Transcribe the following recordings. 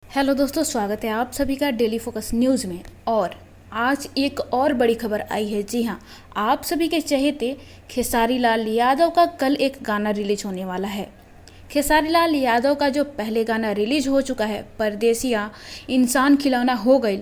Hello दोस्तों, स्वागत है आप सभी का डेली फोकस न्यूज़ में। और आज एक और बड़ी खबर आई है। जी हाँ, आप सभी के चहेते खेसारी लाल यादव का कल एक गाना रिलीज होने वाला है। खेसारी लाल यादव का जो पहले गाना रिलीज हो चुका है, परदेसिया इंसान खिलौना हो गई,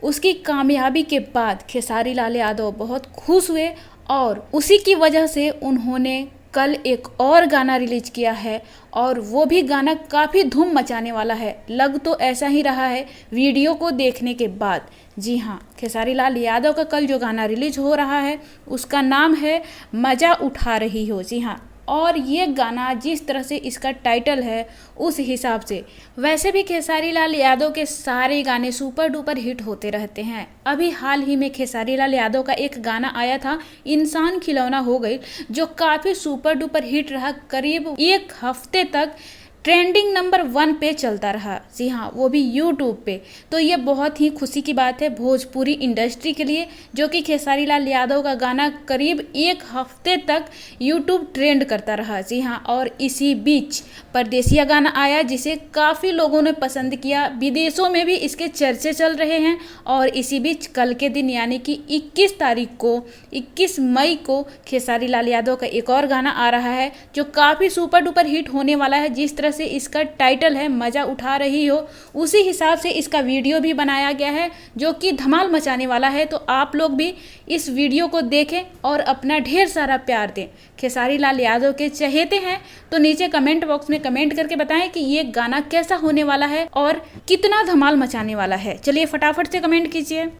उसकी कामयाबी के बाद खेसारी लाल यादव बहुत खुश हुए और उसी की वजह से उन्होंने कल एक और गाना रिलीज किया है और वो भी गाना काफ़ी धूम मचाने वाला है। लग तो ऐसा ही रहा है वीडियो को देखने के बाद। जी हाँ, खेसारी लाल यादव का कल जो गाना रिलीज हो रहा है उसका नाम है मज़ा उठा रही हो। जी हाँ, और ये गाना जिस तरह से इसका टाइटल है उस हिसाब से वैसे भी खेसारी लाल यादव के सारे गाने सुपर डुपर हिट होते रहते हैं। अभी हाल ही में खेसारी लाल यादव का एक गाना आया था इंसान खिलौना हो गई, जो काफ़ी सुपर डुपर हिट रहा। करीब एक हफ्ते तक ट्रेंडिंग नंबर 1 पे चलता रहा। जी हाँ, वो भी यूट्यूब पे। तो ये बहुत ही खुशी की बात है भोजपुरी इंडस्ट्री के लिए, जो कि खेसारी लाल यादव का गाना करीब एक हफ्ते तक यूट्यूब ट्रेंड करता रहा। जी हाँ, और इसी बीच परदेसिया गाना आया जिसे काफ़ी लोगों ने पसंद किया, विदेशों में भी इसके चर्चे चल रहे हैं। और इसी बीच कल के दिन यानी कि 21 मई को खेसारी लाल यादव का एक और गाना आ रहा है जो काफ़ी सुपर डुपर हिट होने वाला है। जिस तरह से इसका टाइटल है मज़ा उठा रही हो, उसी हिसाब से इसका वीडियो भी बनाया गया है जो कि धमाल मचाने वाला है। तो आप लोग भी इस वीडियो को देखें और अपना ढेर सारा प्यार दें। खेसारी लाल यादव के चहेते हैं तो नीचे कमेंट बॉक्स में कमेंट करके बताएं कि ये गाना कैसा होने वाला है और कितना धमाल मचाने वाला है। चलिए फटाफट से कमेंट कीजिए।